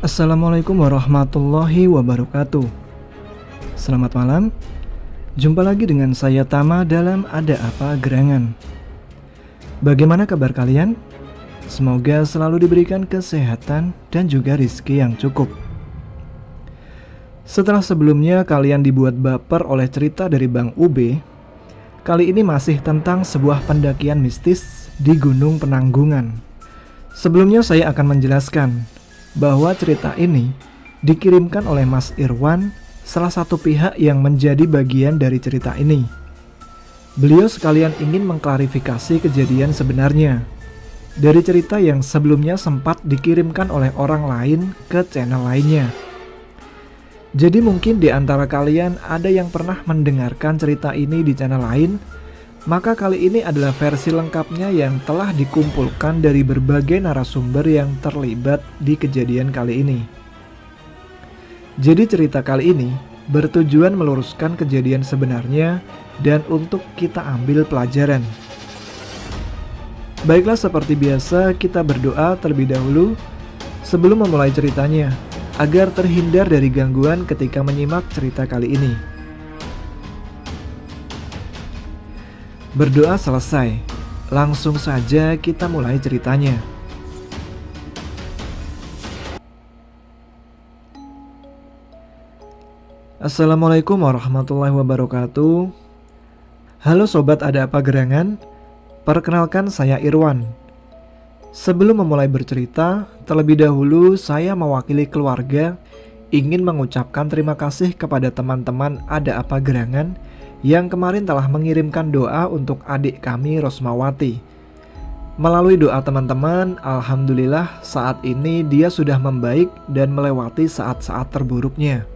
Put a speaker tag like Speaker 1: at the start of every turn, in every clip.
Speaker 1: Assalamualaikum warahmatullahi wabarakatuh. Selamat malam. Jumpa lagi dengan saya Tama dalam Ada Apa Gerangan. Bagaimana kabar kalian? Semoga selalu diberikan kesehatan dan juga rizki yang cukup. Setelah sebelumnya kalian dibuat baper oleh cerita dari Bang Ube, kali ini masih tentang sebuah pendakian mistis di Gunung Penanggungan. Sebelumnya saya akan menjelaskan bahwa cerita ini dikirimkan oleh Mas Irwan, salah satu pihak yang menjadi bagian dari cerita ini. Beliau sekalian ingin mengklarifikasi kejadian sebenarnya dari cerita yang sebelumnya sempat dikirimkan oleh orang lain ke channel lainnya. Jadi mungkin di antara kalian ada yang pernah mendengarkan cerita ini di channel lain, maka kali ini adalah versi lengkapnya yang telah dikumpulkan dari berbagai narasumber yang terlibat di kejadian kali ini. Jadi cerita kali ini bertujuan meluruskan kejadian sebenarnya dan untuk kita ambil pelajaran. Baiklah, seperti biasa kita berdoa terlebih dahulu sebelum memulai ceritanya, agar terhindar dari gangguan ketika menyimak cerita kali ini. Berdoa selesai, langsung saja kita mulai ceritanya. Assalamualaikum warahmatullahi wabarakatuh. Halo sobat Ada Apa Gerangan, perkenalkan saya Irwan. Sebelum memulai bercerita, terlebih dahulu saya mewakili keluarga ingin mengucapkan terima kasih kepada teman-teman Ada Apa Gerangan yang kemarin telah mengirimkan doa untuk adik kami Rosmawati. Melalui doa teman-teman, alhamdulillah saat ini dia sudah membaik dan melewati saat-saat terburuknya.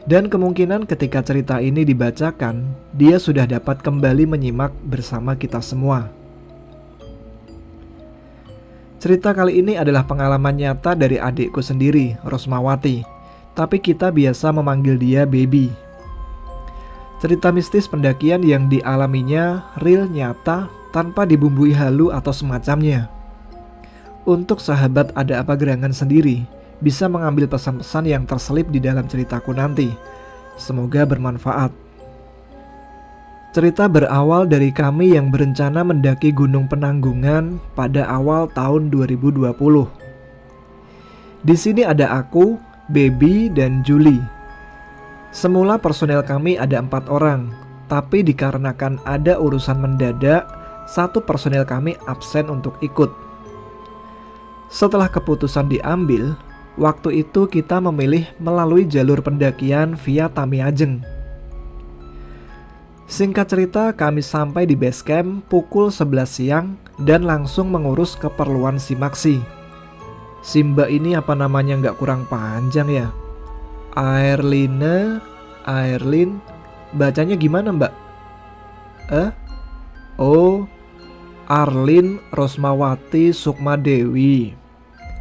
Speaker 1: Dan kemungkinan ketika cerita ini dibacakan, dia sudah dapat kembali menyimak bersama kita semua. Cerita kali ini adalah pengalaman nyata dari adikku sendiri, Rosmawati, tapi kita biasa memanggil dia Baby. Cerita mistis pendakian yang dialaminya real, nyata, tanpa dibumbui halu atau semacamnya. Untuk sahabat Ada Apa Gerangan sendiri, bisa mengambil pesan-pesan yang terselip di dalam ceritaku nanti. Semoga bermanfaat. Cerita berawal dari kami yang berencana mendaki Gunung Penanggungan pada awal tahun 2020. Di sini ada aku, Baby, dan Julie. Semula personel kami ada 4 orang, tapi dikarenakan ada urusan mendadak, satu personel kami absen untuk ikut. Setelah keputusan diambil, waktu itu kita memilih melalui jalur pendakian via Tamiajeng. Singkat cerita, kami sampai di base camp pukul 11 siang dan langsung mengurus keperluan Simaksi. Simba ini apa namanya nggak kurang panjang ya? Airlin, bacanya gimana mbak? Arlin Rosmawati Sukmadewi,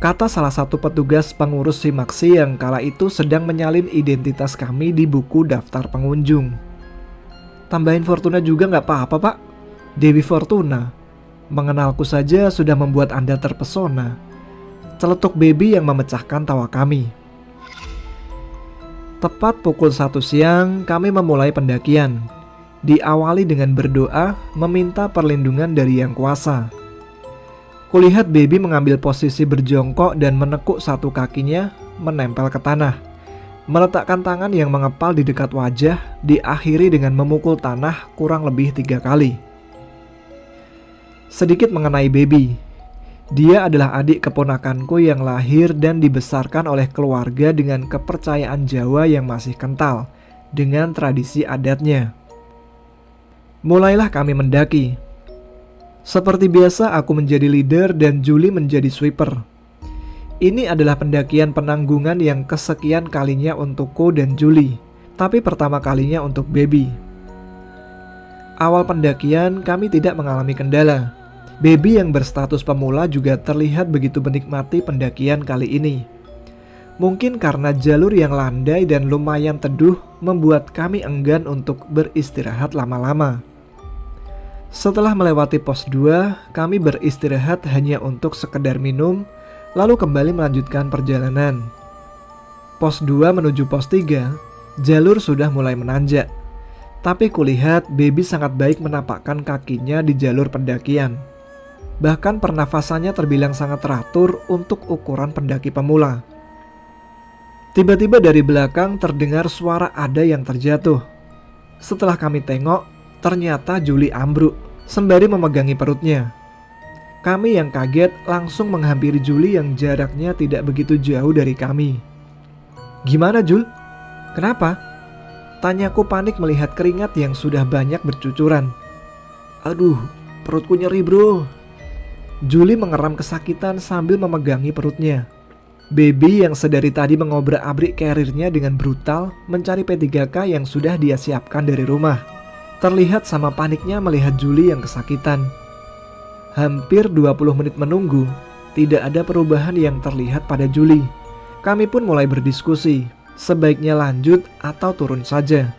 Speaker 1: kata salah satu petugas pengurus Simaksi yang kala itu sedang menyalin identitas kami di buku daftar pengunjung. Tambahin Fortuna juga nggak apa-apa pak? Dewi Fortuna, mengenalku saja sudah membuat Anda terpesona, celetuk Baby yang memecahkan tawa kami. Tepat pukul 1 siang kami memulai pendakian. Diawali dengan berdoa meminta perlindungan dari Yang Kuasa. Kulihat Baby mengambil posisi berjongkok dan menekuk satu kakinya menempel ke tanah. Meletakkan tangan yang mengepal di dekat wajah, diakhiri dengan memukul tanah kurang lebih 3 kali. Sedikit mengenai Baby. Dia adalah adik keponakanku yang lahir dan dibesarkan oleh keluarga dengan kepercayaan Jawa yang masih kental dengan tradisi adatnya. Mulailah kami mendaki. Seperti biasa aku menjadi leader dan Julie menjadi sweeper. Ini adalah pendakian penanggungan yang kesekian kalinya untukku dan Julie, tapi pertama kalinya untuk Baby. Awal pendakian kami tidak mengalami kendala. Baby yang berstatus pemula juga terlihat begitu menikmati pendakian kali ini. Mungkin karena jalur yang landai dan lumayan teduh membuat kami enggan untuk beristirahat lama-lama. Setelah melewati pos 2, kami beristirahat hanya untuk sekedar minum, lalu kembali melanjutkan perjalanan. pos 2 menuju pos 3, jalur sudah mulai menanjak. Tapi kulihat Baby sangat baik menapakkan kakinya di jalur pendakian. Bahkan pernafasannya terbilang sangat teratur untuk ukuran pendaki pemula. Tiba-tiba dari belakang terdengar suara ada yang terjatuh. Setelah kami tengok, ternyata Julie ambruk sembari memegangi perutnya. Kami yang kaget langsung menghampiri Julie yang jaraknya tidak begitu jauh dari kami. "Gimana, Jul? Kenapa?" tanyaku panik melihat keringat yang sudah banyak bercucuran. "Aduh, perutku nyeri bro." Julie mengeram kesakitan sambil memegangi perutnya. Baby yang sedari tadi mengobrak-abrik karirnya dengan brutal mencari P3K yang sudah dia siapkan dari rumah. Terlihat sama paniknya melihat Julie yang kesakitan. Hampir 20 menit menunggu, tidak ada perubahan yang terlihat pada Julie. Kami pun mulai berdiskusi, sebaiknya lanjut atau turun saja.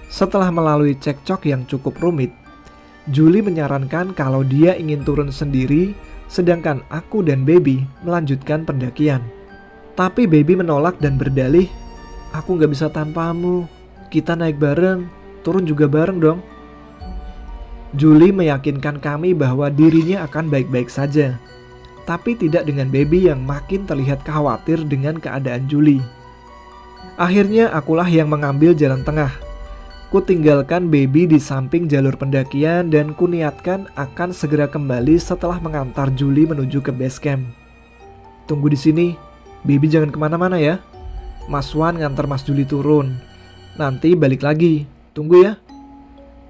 Speaker 1: Setelah melalui cekcok yang cukup rumit, Julie menyarankan kalau dia ingin turun sendiri, sedangkan aku dan Baby melanjutkan pendakian. Tapi Baby menolak dan berdalih, "Aku gak bisa tanpamu, kita naik bareng, turun juga bareng dong." Julie meyakinkan kami bahwa dirinya akan baik-baik saja, tapi tidak dengan Baby yang makin terlihat khawatir dengan keadaan Julie. Akhirnya akulah yang mengambil jalan tengah. Ku tinggalkan Baby di samping jalur pendakian dan kuniatkan akan segera kembali setelah mengantar Julie menuju ke base camp. "Tunggu di sini, Baby jangan kemana-mana ya. Mas Wan ngantar Mas Julie turun. Nanti balik lagi, tunggu ya,"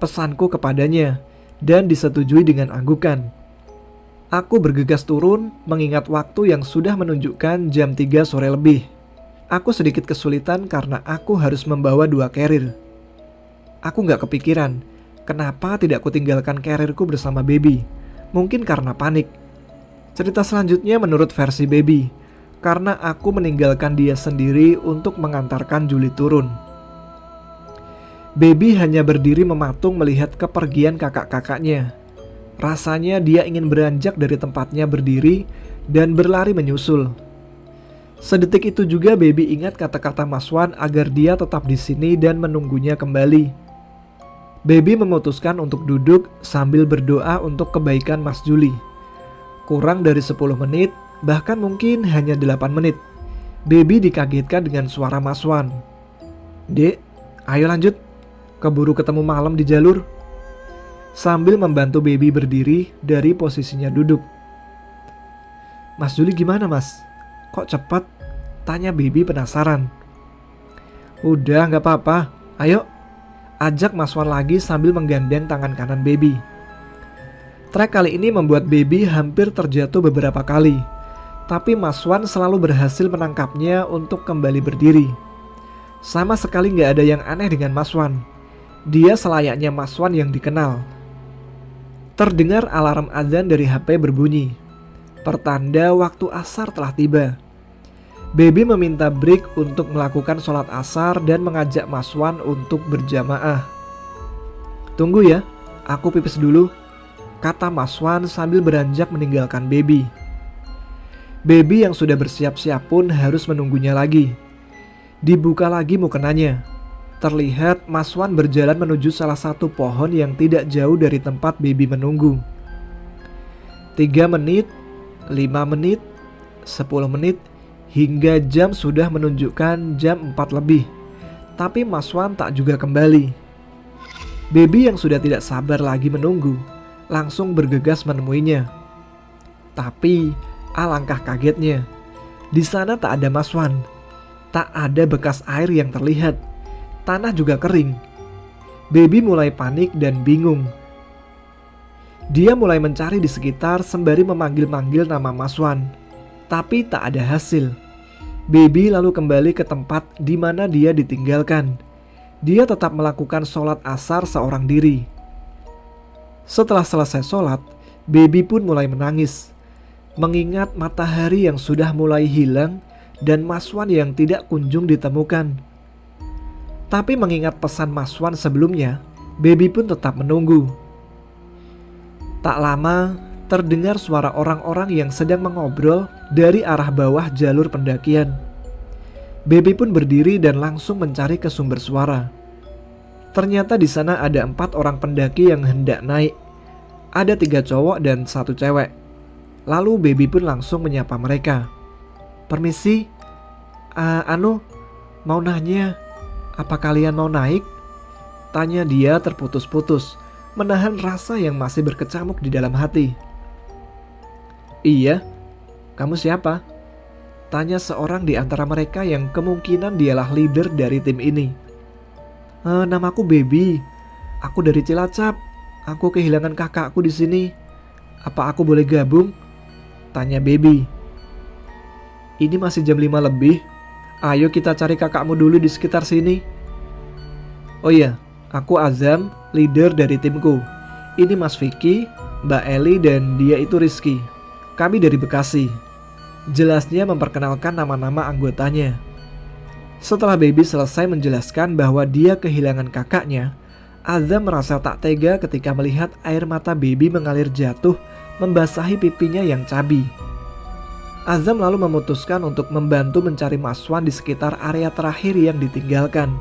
Speaker 1: pesanku kepadanya, dan disetujui dengan anggukan. Aku bergegas turun mengingat waktu yang sudah menunjukkan jam 3 sore lebih. Aku sedikit kesulitan karena aku harus membawa 2 carrier. Aku gak kepikiran kenapa tidak kutinggalkan carrierku bersama Baby. Mungkin karena panik. Cerita selanjutnya menurut versi Baby, karena aku meninggalkan dia sendiri untuk mengantarkan Julie turun. Baby hanya berdiri mematung melihat kepergian kakak-kakaknya. Rasanya dia ingin beranjak dari tempatnya berdiri dan berlari menyusul. Sedetik itu juga Baby ingat kata-kata Mas Wan agar dia tetap di sini dan menunggunya kembali. Baby memutuskan untuk duduk sambil berdoa untuk kebaikan Mas Julie. Kurang dari 10 menit, bahkan mungkin hanya 8 menit, Baby dikagetkan dengan suara Mas Wan. "Dek, ayo lanjut. Keburu ketemu malam di jalur," sambil membantu Baby berdiri dari posisinya duduk. "Mas Julie gimana mas? Kok cepat?" tanya Baby penasaran. "Udah gak apa-apa, ayo," ajak Mas Wan lagi sambil menggandeng tangan kanan Baby. Trek kali ini membuat Baby hampir terjatuh beberapa kali, tapi Mas Wan selalu berhasil menangkapnya untuk kembali berdiri. Sama sekali gak ada yang aneh dengan Mas Wan. Dia selayaknya Mas Wan yang dikenal. Terdengar alarm azan dari HP berbunyi, pertanda waktu asar telah tiba. Baby meminta break untuk melakukan sholat asar dan mengajak Mas Wan untuk berjamaah. "Tunggu ya, aku pipis dulu," kata Mas Wan sambil beranjak meninggalkan Baby. Baby yang sudah bersiap-siap pun harus menunggunya lagi. Dibuka lagi mukenanya. Terlihat Mas Wan berjalan menuju salah satu pohon yang tidak jauh dari tempat Baby menunggu. 3 menit, 5 menit, 10 menit, hingga jam sudah menunjukkan jam 4 lebih. Tapi Mas Wan tak juga kembali. Baby yang sudah tidak sabar lagi menunggu, langsung bergegas menemuinya. Tapi alangkah kagetnya, di sana tak ada Mas Wan. Tak ada bekas air yang terlihat. Tanah juga kering. Baby mulai panik dan bingung. Dia mulai mencari di sekitar sembari memanggil-manggil nama Mas Wan, tapi tak ada hasil. Baby lalu kembali ke tempat di mana dia ditinggalkan. Dia tetap melakukan sholat asar seorang diri. Setelah selesai sholat, Baby pun mulai menangis, mengingat matahari yang sudah mulai hilang dan Mas Wan yang tidak kunjung ditemukan. Tapi mengingat pesan Mas Wan sebelumnya, Baby pun tetap menunggu. Tak lama, terdengar suara orang-orang yang sedang mengobrol dari arah bawah jalur pendakian. Baby pun berdiri dan langsung mencari ke sumber suara. Ternyata di sana ada 4 orang pendaki yang hendak naik. Ada 3 cowok dan 1 cewek. Lalu Baby pun langsung menyapa mereka. "Permisi, mau nanya, apa kalian mau naik?" Tanya dia terputus-putus, menahan rasa yang masih berkecamuk di dalam hati. "Iya, kamu siapa?" Tanya seorang di antara mereka yang kemungkinan dialah leader dari tim ini. Namaku Baby. Aku dari Cilacap. Aku kehilangan kakakku di sini. Apa aku boleh gabung?" Tanya Baby. "Ini masih jam 5 lebih. Ayo kita cari kakakmu dulu di sekitar sini." "Oh iya, aku Azam, leader dari timku. Ini Mas Vicky, Mbak Eli, dan dia itu Rizky. Kami dari Bekasi." Jelasnya memperkenalkan nama-nama anggotanya. Setelah Baby selesai menjelaskan bahwa dia kehilangan kakaknya, Azam merasa tak tega ketika melihat air mata Baby mengalir jatuh membasahi pipinya yang cabi. Azam lalu memutuskan untuk membantu mencari Mas Wan di sekitar area terakhir yang ditinggalkan,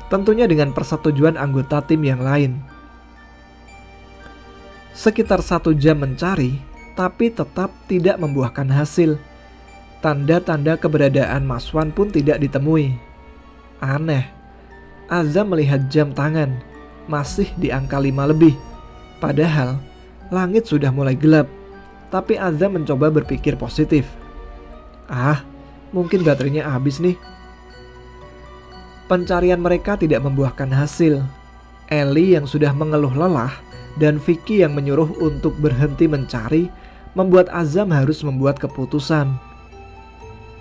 Speaker 1: tentunya dengan persetujuan anggota tim yang lain. Sekitar 1 jam mencari, tapi tetap tidak membuahkan hasil. Tanda-tanda keberadaan Mas Wan pun tidak ditemui. Aneh, Azam melihat jam tangan, masih di angka 5 lebih. Padahal langit sudah mulai gelap. Tapi Azam mencoba berpikir positif. Mungkin baterainya habis nih. Pencarian mereka tidak membuahkan hasil. Eli yang sudah mengeluh lelah dan Vicky yang menyuruh untuk berhenti mencari membuat Azam harus membuat keputusan.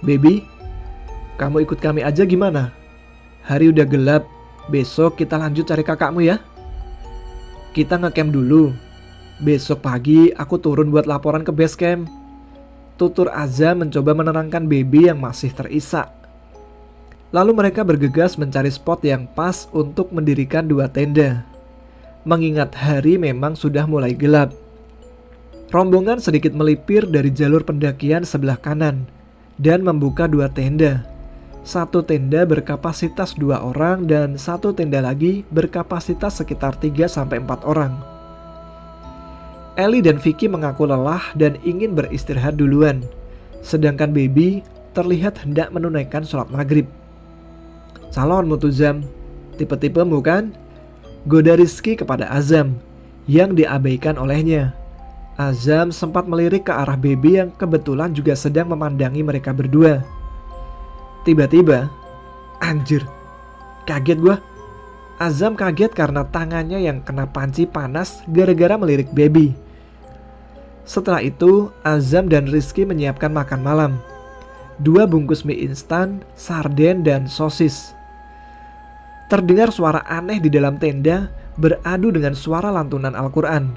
Speaker 1: "Baby, kamu ikut kami aja gimana? Hari udah gelap, besok kita lanjut cari kakakmu ya. Kita ngecamp dulu. Besok pagi aku turun buat laporan ke base camp." Tutur Azam mencoba menenangkan Baby yang masih terisak. Lalu mereka bergegas mencari spot yang pas untuk mendirikan 2 tenda. Mengingat hari memang sudah mulai gelap. Rombongan sedikit melipir dari jalur pendakian sebelah kanan dan membuka 2 tenda. 1 tenda berkapasitas 2 orang dan 1 tenda lagi berkapasitas sekitar 3-4 orang. Eli dan Vicky mengaku lelah dan ingin beristirahat duluan, sedangkan Baby terlihat hendak menunaikan sholat maghrib. "Calon Mutuzam, tipe-tipemu kan?" goda Rizky kepada Azam yang diabaikan olehnya. Azam sempat melirik ke arah Baby yang kebetulan juga sedang memandangi mereka berdua. Tiba-tiba, anjir, kaget gua. Azam kaget karena tangannya yang kena panci panas gara-gara melirik Baby. Setelah itu, Azam dan Rizky menyiapkan makan malam. 2 bungkus mie instan, sarden, dan sosis. Terdengar suara aneh di dalam tenda beradu dengan suara lantunan Al-Quran,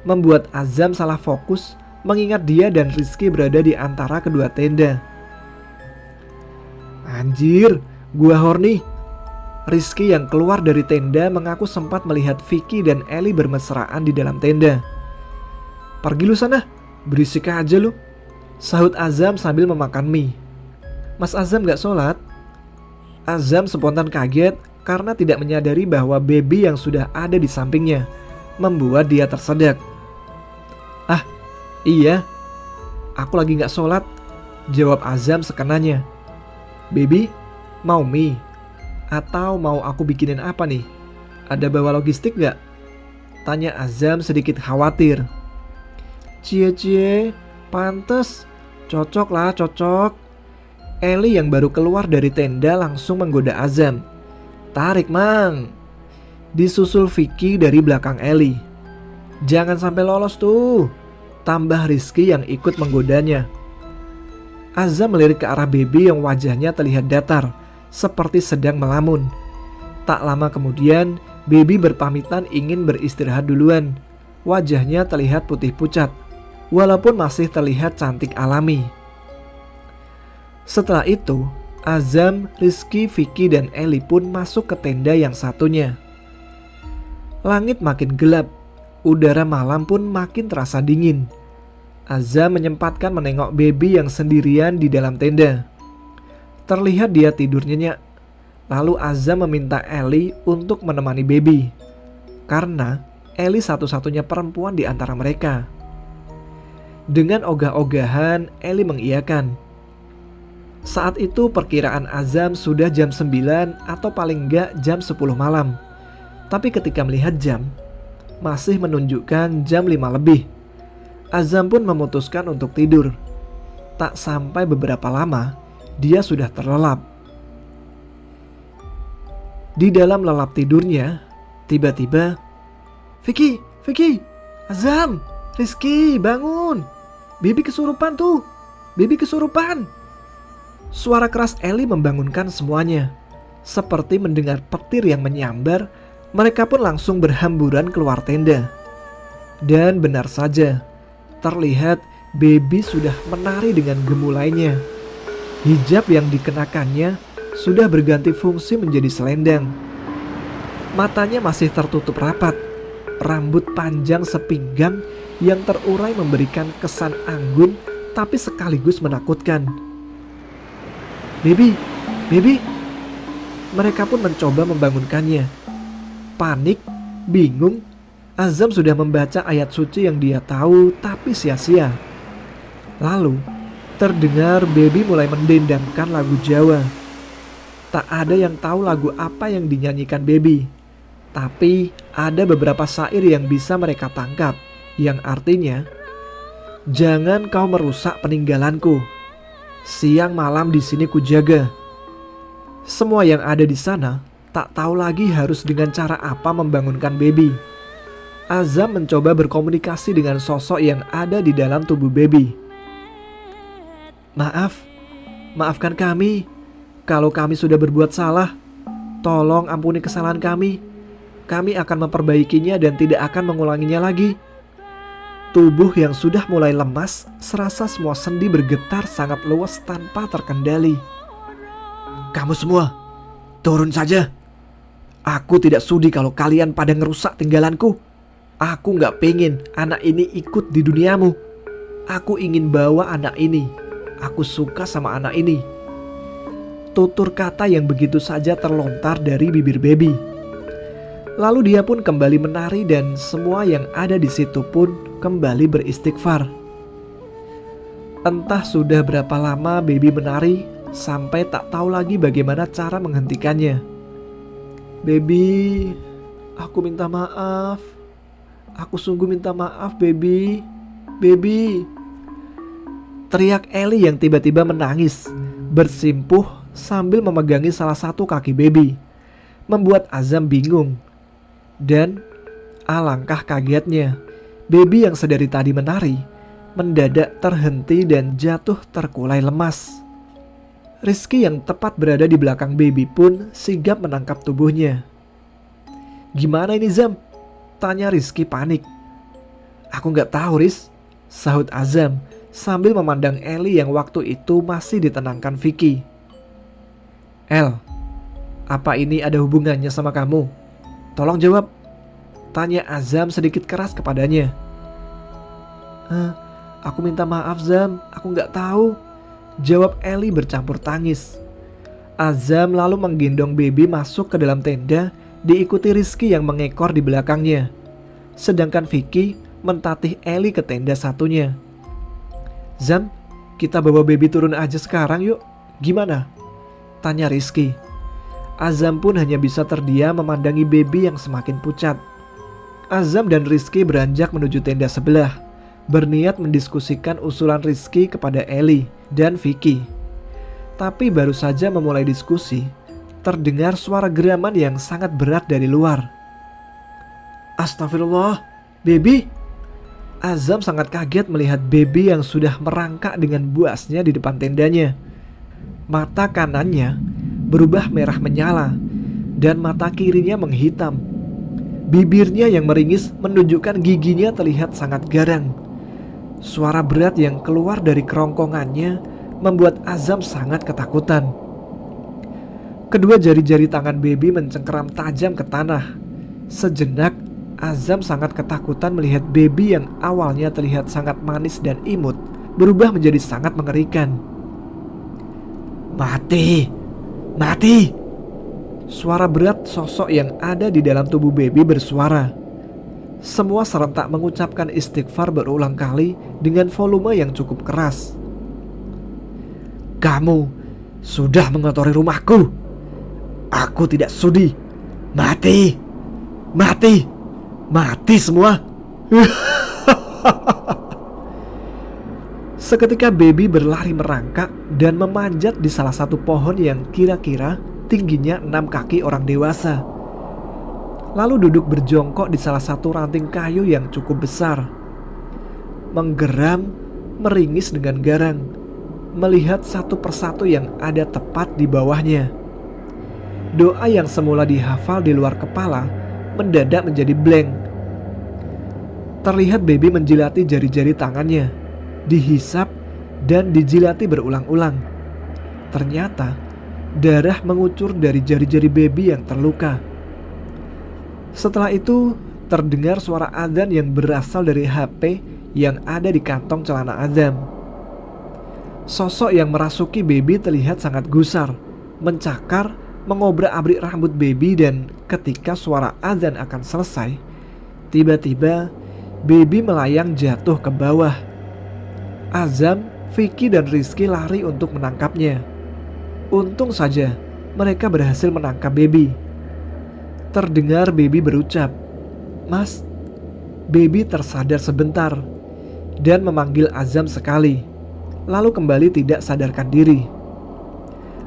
Speaker 1: membuat Azam salah fokus mengingat dia dan Rizky berada di antara kedua tenda. "Anjir, gua horny." Rizky yang keluar dari tenda mengaku sempat melihat Vicky dan Eli bermesraan di dalam tenda. "Pergi lu sana, berisik aja lu," sahut Azam sambil memakan mie. "Mas Azam gak sholat?" Azam spontan kaget karena tidak menyadari bahwa Baby yang sudah ada di sampingnya membuat dia tersedak. "Iya, aku lagi gak sholat," jawab Azam sekenanya. "Baby, mau mie? Atau mau aku bikinin apa nih? Ada bawa logistik gak?" tanya Azam sedikit khawatir. "Cie, pantes. Cocok lah, cocok." Eli yang baru keluar dari tenda langsung menggoda Azam. "Tarik mang." Disusul Vicky dari belakang Eli. "Jangan sampai lolos tuh," tambah Rizky yang ikut menggodanya. Azam melirik ke arah Baby yang wajahnya terlihat datar, seperti sedang melamun. Tak lama kemudian, Baby berpamitan ingin beristirahat duluan. Wajahnya terlihat putih pucat, walaupun masih terlihat cantik alami. Setelah itu, Azam, Rizky, Vicky, dan Eli pun masuk ke tenda yang satunya. Langit makin gelap, udara malam pun makin terasa dingin. Azam menyempatkan menengok Baby yang sendirian di dalam tenda. Terlihat dia tidur nyenyak. Lalu Azam meminta Ellie untuk menemani baby, karena Ellie satu-satunya perempuan di antara mereka. Dengan ogah-ogahan, Ellie mengiyakan. Saat itu perkiraan Azam sudah jam 9 atau paling enggak jam 10 malam. Tapi ketika melihat jam, masih menunjukkan jam 5 lebih. Azam pun memutuskan untuk tidur. Tak sampai beberapa lama, dia sudah terlelap. Di dalam lelap tidurnya, tiba-tiba, Vicky, Azam, Rizky, bangun. Baby kesurupan tuh, baby kesurupan. Suara keras Ellie membangunkan semuanya. Seperti mendengar petir yang menyambar, mereka pun langsung berhamburan keluar tenda. Dan benar saja, terlihat baby sudah menari dengan gemulainya. Hijab yang dikenakannya sudah berganti fungsi menjadi selendang. Matanya masih tertutup rapat. Rambut panjang sepinggang yang terurai memberikan kesan anggun tapi sekaligus menakutkan. Baby. Mereka pun mencoba membangunkannya. Panik, bingung, Azam sudah membaca ayat suci yang dia tahu tapi sia-sia. Lalu terdengar baby mulai mendendangkan lagu Jawa. Tak ada yang tahu lagu apa yang dinyanyikan baby, tapi ada beberapa syair yang bisa mereka tangkap, yang artinya, jangan kau merusak peninggalanku. Siang malam di sini kujaga. Semua yang ada di sana tak tahu lagi harus dengan cara apa membangunkan baby. Azam mencoba berkomunikasi dengan sosok yang ada di dalam tubuh baby. Maafkan kami. Kalau kami sudah berbuat salah, tolong ampuni kesalahan kami. Kami akan memperbaikinya dan tidak akan mengulanginya lagi. Tubuh yang sudah mulai lemas, serasa semua sendi bergetar sangat luas tanpa terkendali. Kamu semua, turun saja. Aku tidak sudi kalau kalian pada ngerusak tinggalanku. Aku gak pengen anak ini ikut di duniamu. Aku ingin bawa anak ini. Aku suka sama anak ini. Tutur kata yang begitu saja terlontar dari bibir baby. Lalu dia pun kembali menari dan semua yang ada di situ pun kembali beristighfar. Entah sudah berapa lama baby menari sampai tak tahu lagi bagaimana cara menghentikannya. Baby, aku minta maaf. Aku sungguh minta maaf baby. Baby. Teriak Ellie yang tiba-tiba menangis, bersimpuh sambil memegangi salah satu kaki baby. Membuat Azam bingung. Dan alangkah kagetnya, baby yang sedari tadi menari mendadak terhenti dan jatuh terkulai lemas. Rizky yang tepat berada di belakang baby pun sigap menangkap tubuhnya. Gimana ini Zam? Tanya Rizky panik. Aku gak tahu Riz, sahut Azam sambil memandang Ellie yang waktu itu masih ditenangkan Vicky. El, apa ini ada hubungannya sama kamu? Tolong jawab, tanya Azam sedikit keras kepadanya. Aku minta maaf Zam, aku gak tahu, jawab Ellie bercampur tangis. Azam lalu menggendong baby masuk ke dalam tenda, diikuti Rizky yang mengekor di belakangnya. Sedangkan Vicky mentatih Ellie ke tenda satunya. Zam, kita bawa baby turun aja sekarang yuk, gimana? Tanya Rizky. Azam pun hanya bisa terdiam memandangi baby yang semakin pucat. Azam dan Rizky beranjak menuju tenda sebelah, berniat mendiskusikan usulan Rizky kepada Ellie dan Vicky. Tapi baru saja memulai diskusi, terdengar suara geraman yang sangat berat dari luar. Astagfirullah, baby. Azam sangat kaget melihat baby yang sudah merangkak dengan buasnya di depan tendanya. Mata kanannya berubah merah menyala dan mata kirinya menghitam. Bibirnya yang meringis menunjukkan giginya terlihat sangat garang. Suara berat yang keluar dari kerongkongannya membuat Azam sangat ketakutan. Kedua jari-jari tangan baby mencengkeram tajam ke tanah. Sejenak Azam sangat ketakutan melihat baby yang awalnya terlihat sangat manis dan imut berubah menjadi sangat mengerikan. Mati! Mati! Suara berat sosok yang ada di dalam tubuh baby bersuara. Semua serentak mengucapkan istighfar berulang kali dengan volume yang cukup keras. Kamu sudah mengotori rumahku. Aku tidak sudi. Mati! Mati! Mati semua! Seketika baby berlari merangkak dan memanjat di salah satu pohon yang kira-kira tingginya 6 kaki orang dewasa. Lalu duduk berjongkok di salah satu ranting kayu yang cukup besar. Menggeram, meringis dengan garang, melihat satu persatu yang ada tepat di bawahnya. Doa yang semula dihafal di luar kepala mendadak menjadi blank. Terlihat baby menjilati jari-jari tangannya, dihisap dan dijilati berulang-ulang. Ternyata darah mengucur dari jari-jari baby yang terluka. Setelah itu terdengar suara azan yang berasal dari HP yang ada di kantong celana Azam. Sosok yang merasuki baby terlihat sangat gusar, mencakar, mengobrak-abrik rambut baby, dan ketika suara azan akan selesai, tiba-tiba baby melayang jatuh ke bawah. Azam, Vicky dan Rizky lari untuk menangkapnya. Untung saja mereka berhasil menangkap baby. Terdengar baby berucap, "Mas." Baby tersadar sebentar dan memanggil Azam sekali, lalu kembali tidak sadarkan diri.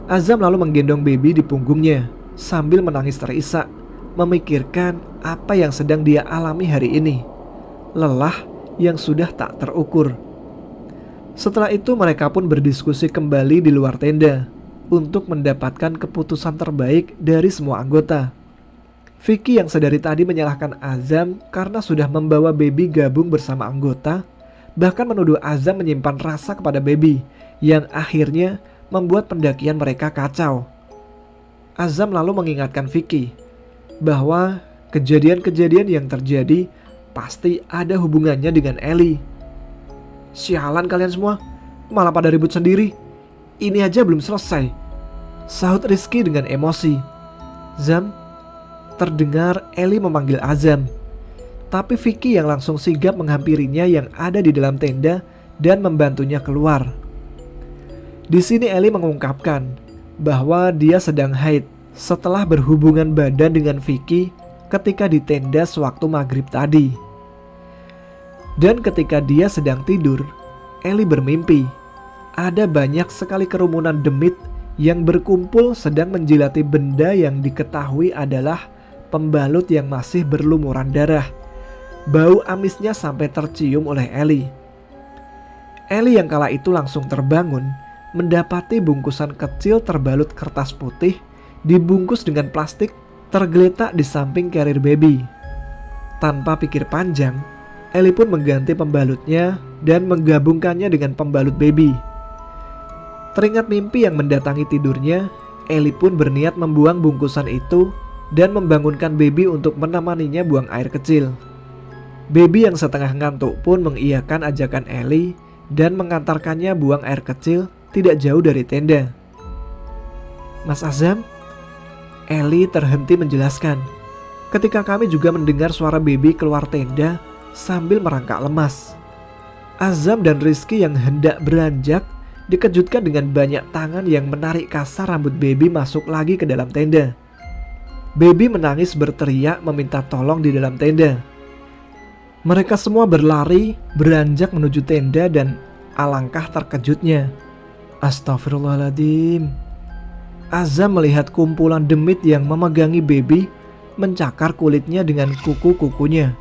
Speaker 1: Azam lalu menggendong baby di punggungnya sambil menangis terisak, memikirkan apa yang sedang dia alami hari ini. Lelah yang sudah tak terukur. Setelah itu mereka pun berdiskusi kembali di luar tenda untuk mendapatkan keputusan terbaik dari semua anggota. Vicky yang sedari tadi menyalahkan Azam karena sudah membawa baby gabung bersama anggota, bahkan menuduh Azam menyimpan rasa kepada baby, yang akhirnya membuat pendakian mereka kacau. Azam lalu mengingatkan Vicky bahwa kejadian-kejadian yang terjadi pasti ada hubungannya dengan Ellie. "Sialan kalian semua, malah pada ribut sendiri. Ini aja belum selesai," sahut Rizky dengan emosi. "Zam," terdengar Ellie memanggil Azam. Tapi Vicky yang langsung sigap menghampirinya yang ada di dalam tenda dan membantunya keluar. Di sini Ellie mengungkapkan bahwa dia sedang haid setelah berhubungan badan dengan Vicky ketika di tenda sewaktu maghrib tadi. Dan ketika dia sedang tidur, Ellie bermimpi ada banyak sekali kerumunan demit yang berkumpul sedang menjilati benda yang diketahui adalah pembalut yang masih berlumuran darah. Bau amisnya sampai tercium oleh Ellie. Ellie yang kala itu langsung terbangun, mendapati bungkusan kecil terbalut kertas putih dibungkus dengan plastik tergeletak di samping carrier baby. Tanpa pikir panjang, Ellie pun mengganti pembalutnya dan menggabungkannya dengan pembalut baby. Teringat mimpi yang mendatangi tidurnya, Ellie pun berniat membuang bungkusan itu dan membangunkan baby untuk menemaninya buang air kecil. Baby yang setengah ngantuk pun mengiyakan ajakan Ellie dan mengantarkannya buang air kecil tidak jauh dari tenda. "Mas Azam," Ellie terhenti menjelaskan, "ketika kami juga mendengar suara baby keluar tenda sambil merangkak lemas." Azam dan Rizky yang hendak beranjak dikejutkan dengan banyak tangan yang menarik kasar rambut baby masuk lagi ke dalam tenda. Baby menangis berteriak meminta tolong di dalam tenda. Mereka semua berlari beranjak menuju tenda dan alangkah terkejutnya. Astagfirullahaladzim. Azam melihat kumpulan demit yang memegangi baby, mencakar kulitnya dengan kuku-kukunya,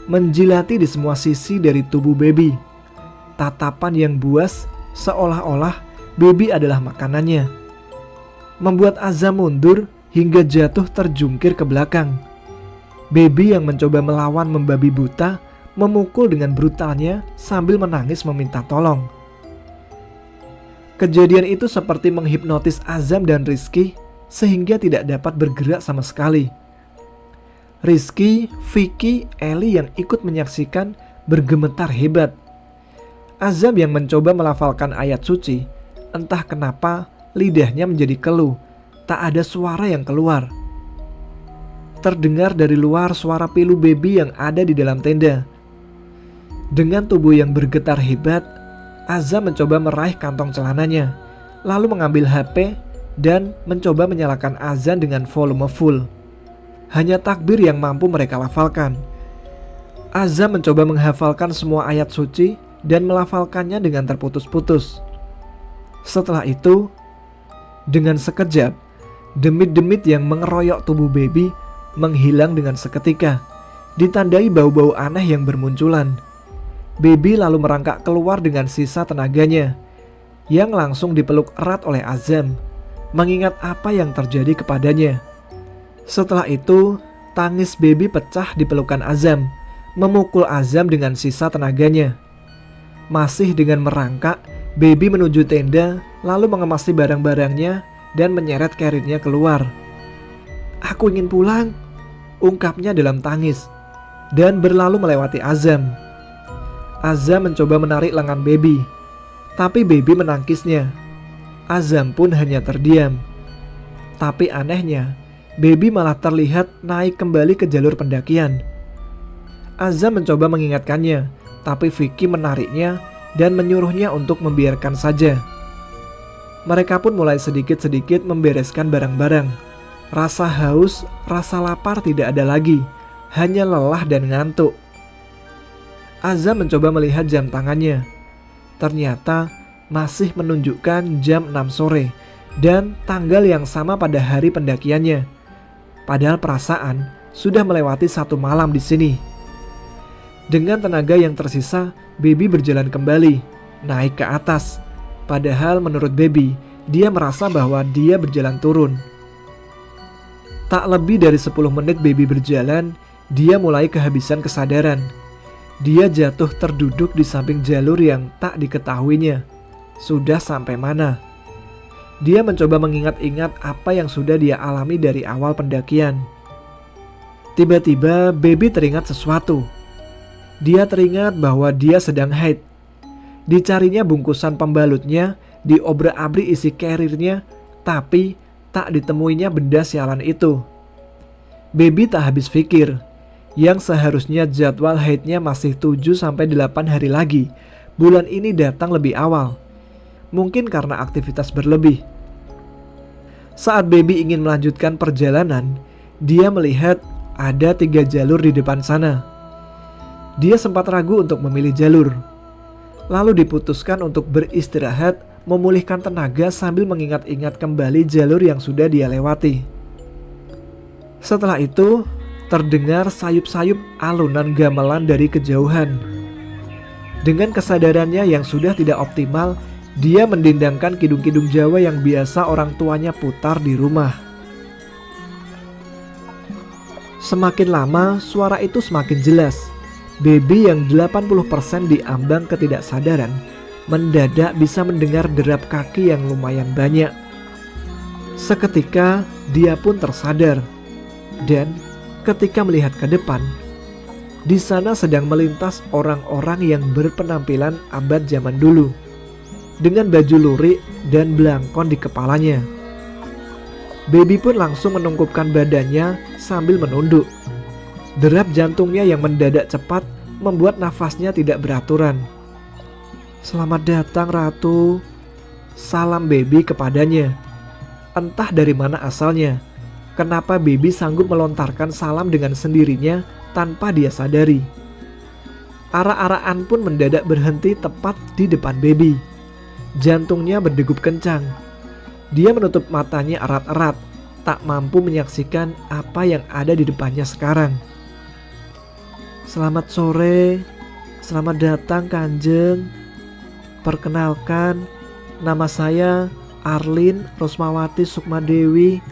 Speaker 1: menjilati di semua sisi dari tubuh baby. Tatapan yang buas seolah-olah baby adalah makanannya, membuat Azam mundur hingga jatuh terjungkir ke belakang. Baby yang mencoba melawan membabi buta memukul dengan brutalnya sambil menangis meminta tolong. Kejadian itu seperti menghipnotis Azam dan Rizky sehingga tidak dapat bergerak sama sekali. Rizky, Vicky, Ellie yang ikut menyaksikan bergemetar hebat. Azam yang mencoba melafalkan ayat suci, entah kenapa lidahnya menjadi keluh. Tak ada suara yang keluar. Terdengar dari luar suara pilu baby yang ada di dalam tenda. Dengan tubuh yang bergetar hebat, Azam mencoba meraih kantong celananya, lalu mengambil HP dan mencoba menyalakan azan dengan volume full. Hanya takbir yang mampu mereka lafalkan. Azam mencoba menghafalkan semua ayat suci dan melafalkannya dengan terputus-putus. Setelah itu, dengan sekejap, demit-demit yang mengeroyok tubuh baby menghilang dengan seketika, ditandai bau-bau aneh yang bermunculan. Baby lalu merangkak keluar dengan sisa tenaganya, yang langsung dipeluk erat oleh Azam, mengingat apa yang terjadi kepadanya. Setelah itu, tangis baby pecah di pelukan Azam, memukul Azam dengan sisa tenaganya. Masih dengan merangkak, baby menuju tenda, lalu mengemasi barang-barangnya dan menyeret karirnya keluar. "Aku ingin pulang," ungkapnya dalam tangis, dan berlalu melewati Azam. Azam mencoba menarik lengan baby, tapi baby menangkisnya. Azam pun hanya terdiam. Tapi anehnya, baby malah terlihat naik kembali ke jalur pendakian. Azam mencoba mengingatkannya, tapi Vicky menariknya dan menyuruhnya untuk membiarkan saja. Mereka pun mulai sedikit-sedikit membereskan barang-barang. Rasa haus, rasa lapar tidak ada lagi, hanya lelah dan ngantuk. Azam mencoba melihat jam tangannya. Ternyata masih menunjukkan jam 6 sore dan tanggal yang sama pada hari pendakiannya. Padahal perasaan sudah melewati 1 malam di sini. Dengan tenaga yang tersisa, baby berjalan kembali, naik ke atas. Padahal menurut baby, dia merasa bahwa dia berjalan turun. Tak lebih dari 10 menit baby berjalan, dia mulai kehabisan kesadaran. Dia jatuh terduduk di samping jalur yang tak diketahuinya. Sudah sampai mana? Dia mencoba mengingat-ingat apa yang sudah dia alami dari awal pendakian. Tiba-tiba baby teringat sesuatu. Dia teringat bahwa dia sedang haid. Dicarinya bungkusan pembalutnya, diobrak-abrik isi karirnya, tapi tak ditemuinya benda sialan itu. Baby tak habis pikir. Yang seharusnya jadwal haidnya masih 7-8 hari lagi, bulan ini datang lebih awal. Mungkin karena aktivitas berlebih. Saat baby ingin melanjutkan perjalanan, dia melihat ada 3 jalur di depan sana. Dia sempat ragu untuk memilih jalur. Lalu diputuskan untuk beristirahat, memulihkan tenaga sambil mengingat-ingat kembali jalur yang sudah dia lewati. Setelah itu, terdengar sayup-sayup alunan gamelan dari kejauhan. Dengan kesadarannya yang sudah tidak optimal, dia mendendangkan kidung-kidung Jawa yang biasa orang tuanya putar di rumah. Semakin lama, suara itu semakin jelas. Baby yang 80% diambang ketidaksadaran mendadak bisa mendengar derap kaki yang lumayan banyak. Seketika dia pun tersadar, dan ketika melihat ke depan, di sana sedang melintas orang-orang yang berpenampilan abad zaman dulu, dengan baju lurik dan belangkon di kepalanya. Baby pun langsung menungkupkan badannya sambil menunduk. Derap jantungnya yang mendadak cepat membuat nafasnya tidak beraturan. "Selamat datang, Ratu," salam baby kepadanya. Entah dari mana asalnya, kenapa baby sanggup melontarkan salam dengan sendirinya tanpa dia sadari. Arak-arakan pun mendadak berhenti tepat di depan baby. Jantungnya berdegup kencang. Dia menutup matanya erat-erat, tak mampu menyaksikan apa yang ada di depannya sekarang. "Selamat sore, selamat datang Kanjeng. Perkenalkan, nama saya Arlin Rosmawati Sukmadewi,"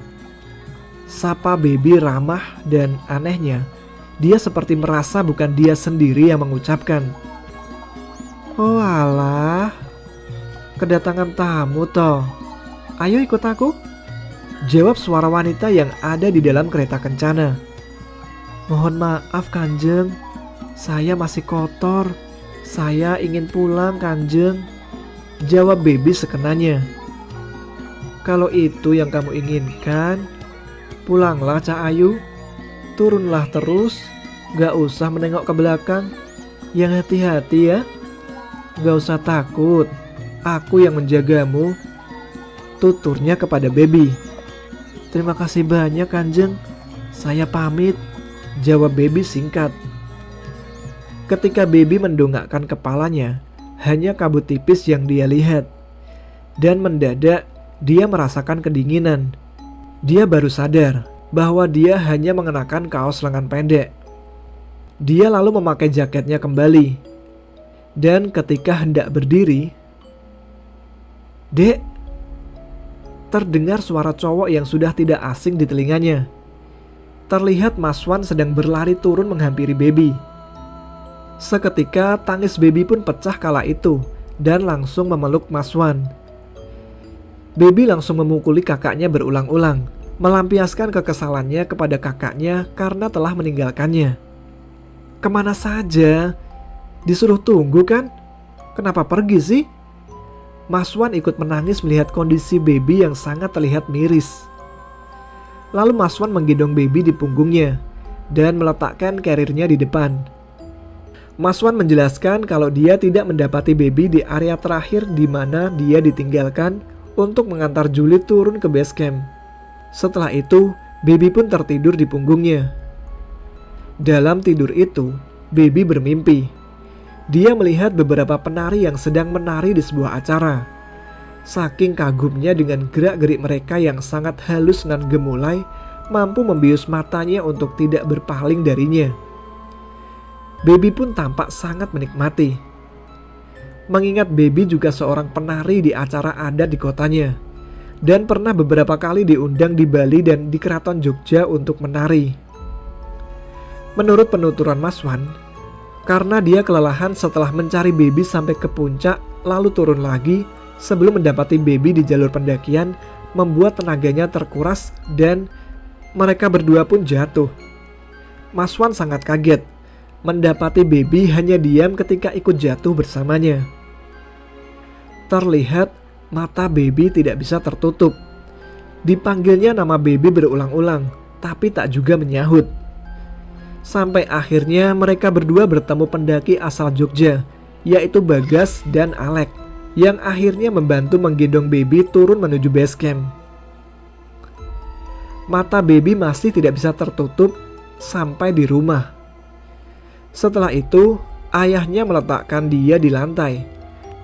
Speaker 1: sapa baby ramah, dan anehnya, dia seperti merasa bukan dia sendiri yang mengucapkan. "Oh alah, kedatangan tamu toh. Ayo ikut aku," jawab suara wanita yang ada di dalam kereta kencana. "Mohon maaf Kanjeng, saya masih kotor. Saya ingin pulang Kanjeng," jawab baby sekenanya. Kalau itu yang kamu inginkan, pulanglah Cak Ayu. Turunlah terus, gak usah menengok ke belakang. Yang hati-hati ya. Gak usah takut, aku yang menjagamu, tuturnya kepada Baby. Terima kasih banyak Kanjeng, saya pamit, jawab Baby singkat. Ketika Baby mendongakkan kepalanya, hanya kabut tipis yang dia lihat. Dan mendadak dia merasakan kedinginan. Dia baru sadar bahwa dia hanya mengenakan kaos lengan pendek. Dia lalu memakai jaketnya kembali. Dan ketika hendak berdiri, "Dek," terdengar suara cowok yang sudah tidak asing di telinganya. Terlihat Mas Wan sedang berlari turun menghampiri Baby. Seketika tangis Baby pun pecah kala itu dan langsung memeluk Mas Wan. Baby langsung memukuli kakaknya berulang-ulang, melampiaskan kekesalannya kepada kakaknya karena telah meninggalkannya. Kemana saja? Disuruh tunggu kan? Kenapa pergi sih? Mas Wan ikut menangis melihat kondisi Baby yang sangat terlihat miris. Lalu Mas Wan menggendong Baby di punggungnya dan meletakkan karirnya di depan. Mas Wan menjelaskan kalau dia tidak mendapati Baby di area terakhir di mana dia ditinggalkan untuk mengantar Julie turun ke base camp. Setelah itu, Baby pun tertidur di punggungnya. Dalam tidur itu, Baby bermimpi. Dia melihat beberapa penari yang sedang menari di sebuah acara. Saking kagumnya dengan gerak-gerik mereka yang sangat halus dan gemulai, mampu membius matanya untuk tidak berpaling darinya. Baby pun tampak sangat menikmati. Mengingat Baby juga seorang penari di acara adat di kotanya, dan pernah beberapa kali diundang di Bali dan di Keraton Jogja untuk menari. Menurut penuturan Mas Wan, karena dia kelelahan setelah mencari Baby sampai ke puncak lalu turun lagi sebelum mendapati Baby di jalur pendakian, membuat tenaganya terkuras dan mereka berdua pun jatuh. Mas Wan sangat kaget mendapati Baby hanya diam ketika ikut jatuh bersamanya. Terlihat mata Baby tidak bisa tertutup. Dipanggilnya nama Baby berulang-ulang, tapi tak juga menyahut. Sampai akhirnya mereka berdua bertemu pendaki asal Jogja, yaitu Bagas dan Alek, yang akhirnya membantu menggendong Baby turun menuju base camp. Mata Baby masih tidak bisa tertutup sampai di rumah. Setelah itu, ayahnya meletakkan dia di lantai,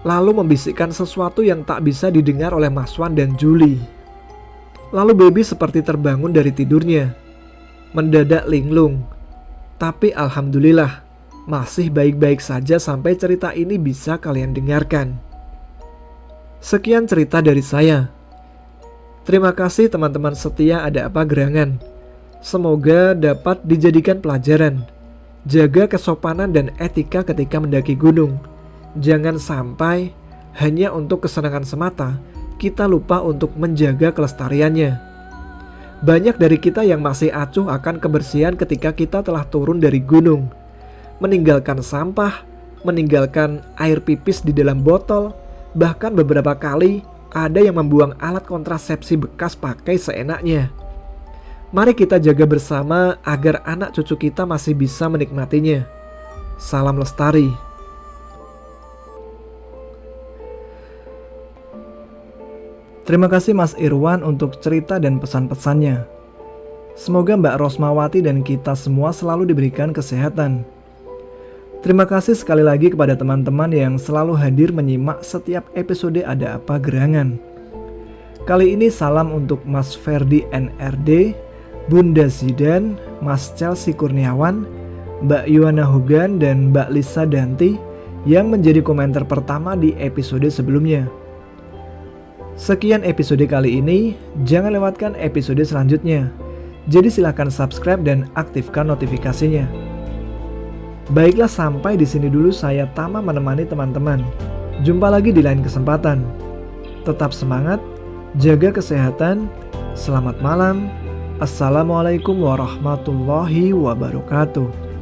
Speaker 1: lalu membisikkan sesuatu yang tak bisa didengar oleh Mas Wan dan Julie. Lalu Baby seperti terbangun dari tidurnya, mendadak linglung. Tapi alhamdulillah masih baik-baik saja sampai cerita ini bisa kalian dengarkan. Sekian cerita dari saya. Terima kasih teman-teman setia Ada Apa Gerangan. Semoga dapat dijadikan pelajaran. Jaga kesopanan dan etika ketika mendaki gunung. Jangan sampai hanya untuk kesenangan semata kita lupa untuk menjaga kelestariannya. Banyak dari kita yang masih acuh akan kebersihan ketika kita telah turun dari gunung, meninggalkan sampah, meninggalkan air pipis di dalam botol, bahkan beberapa kali ada yang membuang alat kontrasepsi bekas pakai seenaknya. Mari kita jaga bersama agar anak cucu kita masih bisa menikmatinya. Salam lestari. Terima kasih Mas Irwan untuk cerita dan pesan-pesannya. Semoga Mbak Rosmawati dan kita semua selalu diberikan kesehatan. Terima kasih sekali lagi kepada teman-teman yang selalu hadir menyimak setiap episode Ada Apa Gerangan. Kali ini salam untuk Mas Ferdi NRD, Bunda Zidan, Mas Chelsea Kurniawan, Mbak Yuana Hogan, dan Mbak Lisa Danti yang menjadi komentar pertama di episode sebelumnya. Sekian episode kali ini, jangan lewatkan episode selanjutnya. Jadi silahkan subscribe dan aktifkan notifikasinya. Baiklah, sampai di sini dulu saya Tama menemani teman-teman. Jumpa lagi di lain kesempatan. Tetap semangat, jaga kesehatan. Selamat malam. Assalamualaikum warahmatullahi wabarakatuh.